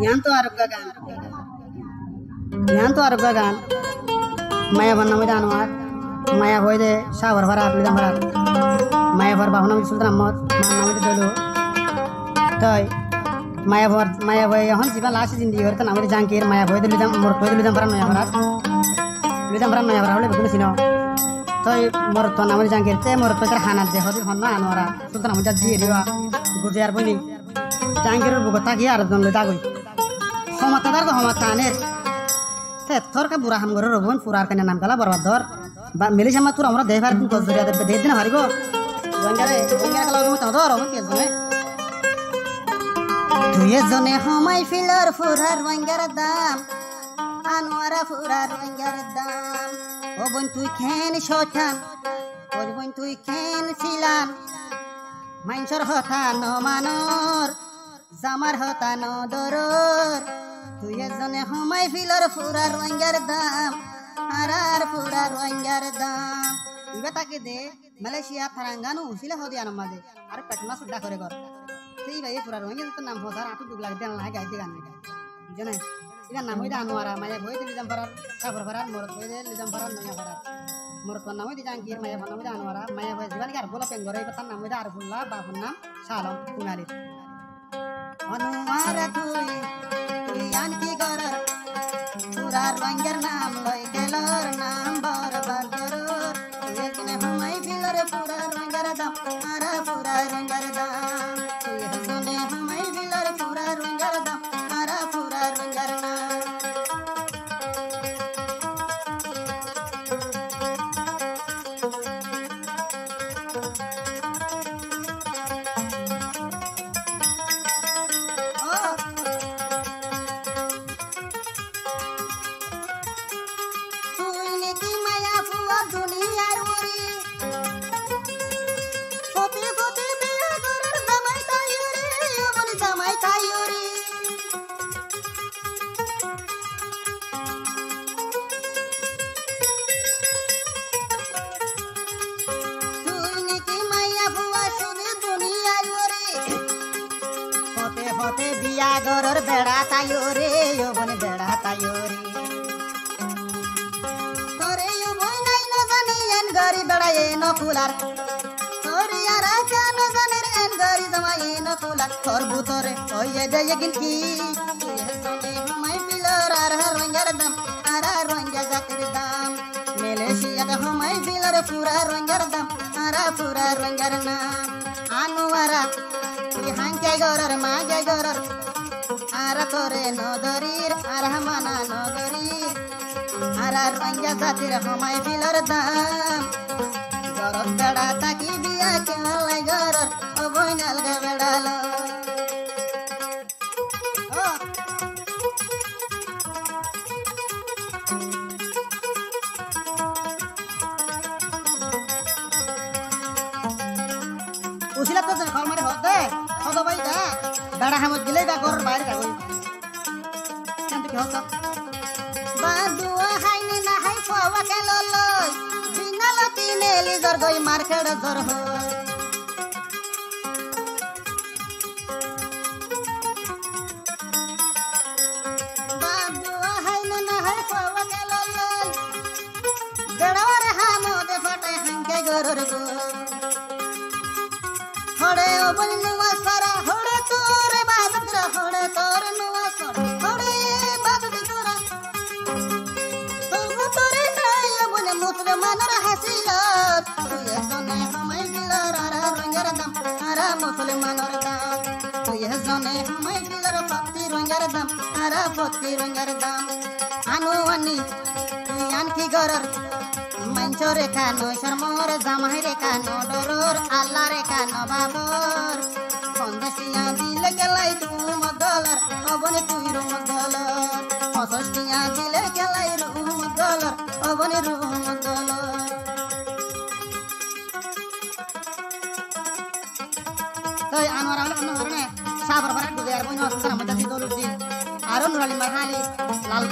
Yan to arga gan maya banna mo janwar maya hoy de shabar farat lidam farat maya far bahuna mi sultan ahmad manna mi delu toy maya hoy hon jiba last zindagi horta namari jankir maya hoy de lidam mor hoy de lidam farat maya farat hole bukun sino toy mor to namari jankir te mor to kar hanat de hodi honna anwara sultan ahmad ji riwa gujar boni jankir bugota ki ar don leda goi homatadar ko homataner थोर का बुरा हम गरो robin पुरार कन्या नाम कला बर्बाद दर बा मिले जमा तुर हमरा देह भार को जरिया दे दिन हारिबो वंगारे कला गो त दर हम के जने दुए जने हमाय फिलर फुरार वंगार दाम अनवरा फुरार वंगार दाम ओ बन तुई खेन शोठान ओ बन तुई खेन सिलान माइनसर हथा न मानर जामार हथा न दरर তুই জনে হমাই ফিলর ফুরার রঙ্গার দাম আরার ফুরার রঙ্গার দাম ইবা তাকে দে মালয়েশিয়া থারাঙ্গানো উসিলে হদি আনা মাঝে আর পেটনা সুডা করে কর সেই ভাই ফুরার রঙ্গার তো নাম হদার আটু দুগ লাগে দেন লাগে গাইতে গান জানে ইবা নাম হইদা আনোয়ারা মায়া হই দিলি জাম পারার সাবর পারার মরত হই দিলি জাম পারার নয়া পারার মরত নাম হইদি জাঙ্গির মায়া নাম হইদা আনোয়ারা মায়া হই জীবন আর বলা পেঙ্গরে ইবা তার নাম হইদা আরফুল্লাহ বাবুর নাম সালাম কুমারী আনোয়ারা তুই यान की गरर पूरा रंगर नाम लय केलर नाम बरबाद गरर लेकिन हमाय फिलर पूरा रंगर दाम आरा पूरा रंगर दाम ये सुने हमाय फिलर पूरा रंगर दाम आरा पूरा रंगर नाम होते बिया गरर बेड़ा तायो रे यो बने बेड़ा तायो रे तोरे यो बोय नाइ न जाने एन गरी बेड़ा ए न कुलार तोरे यारा क्या न जाने एन गरी जमा ए न कुलार तोर बुतोरे ओये दे यगिन की ये सोने हमाय फिलर आर रंगर दम आरा रंगा जाकर दाम मलेशिया का हमाय फिलर पूरा रंगर दम आरा पूरा रंगर नाम आनुवारा हांके गरर मागे गरर आरा तोरे नदरीर आरा माना नदरीर आरा रंगा जातिर हमाय फिलर दाम गरर बेड़ा ताकी बिया के लाई गरर ओ बोइनाल गे बेड़ालो उसिला तो घर मारे होते হতো ভাই দা দাড়া হামত গেলে দা ঘর বাইরে যাবই কেন কি হতো বাদুয়া হাইনি না হাই ফাওয়া কেলো লই বিনালতি নেলি জর গই মার্কেট জর হ বাদুয়া হাইনি না হাই ফাওয়া কেলো লই দেড়ারে হামদে ফটাই হাঙ্কে গরর গো হড়ে ও বলনু আসরা হড়ে তোরে বাদরা হড়ে তোর নুয়া সর হড়ে বাদরা তোরে নাই বলে মুসলমানরা হাসিলত তুই জনে হামাই দিলার আর রঙ্গের দাম আর মুসলমানর দাম তুই জনে হামাই দিলার পত্তি রঙ্গের দাম আর পত্তি রঙ্গের দাম আনু আনি তুই আনকি গরর मंचो रेखा नो शर्मोर जामाई रेखा नो डोरोर आल्ला रेखा नो बाबर पंदसिया दिल गेलाई तू मगलर अबने तुई रो मगलर पसष्टिया दिल गेलाई रो मगलर अबने रो मगलर तय आनवर आले अन्न हरने साबर बरा गुजार बनो सरा मदति दोलुजी आरो नुराली माहाली लाल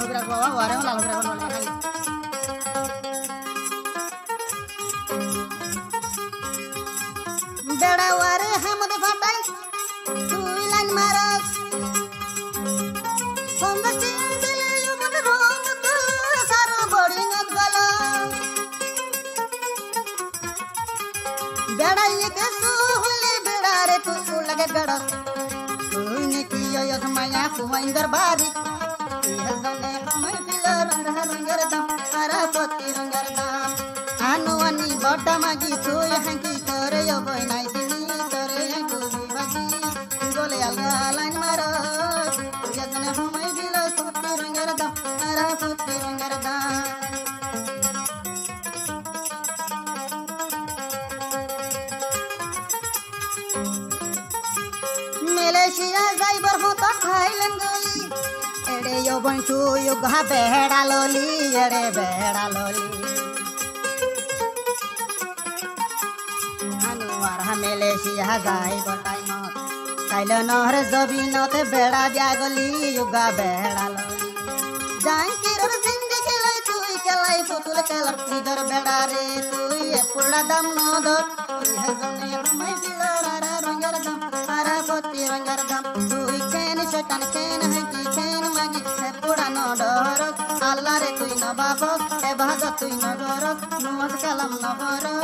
बिरा बाबा वारे लाल बिरा नुराली माहाली बेड़ा वारे हमद फटाई तुई line मारस Somebody you would wrong to Saro boarding of Gala. Beda Yakasu, Libera to Lagada. Uniki Yosmaya, who in their body. He has a name of my pillar and Rangaradam, Arapoti Rangaradam. Anuani Botamagi to Yahanki Toreo, boy, nice in me, Toreo, Kuzi, Gole Line Maro. Yasana from my pillar, Poti Rangaradam, Arapoti Rangaradam. Malaysia, Cyber Hota, Thailand, Goli. Ede yo banchu yo gha behda loli, ede behda loli. Anuar ha Malaysia, Cyber time. Thailand or Zabino te behda jagoli, yo gha behda loli. Janki or zindagi lai tu ikalai futul kelar idhar behda re tu ye pura dam no dor. Hazone my pillar ara rangaradam, ara poti rangaradam. Tu iken shaitan ken hanki ken magi se pura no dor. Allah re tu na babo e bhaga tu na dor. Nuaz kalam na boro.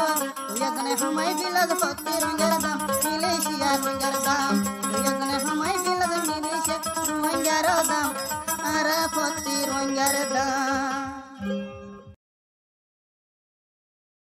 Tu yazne my pillar poti rangaradam, Malaysia rangaradam. Tu yazne my pillar Malaysia rangaradam, ara poti rangaradam.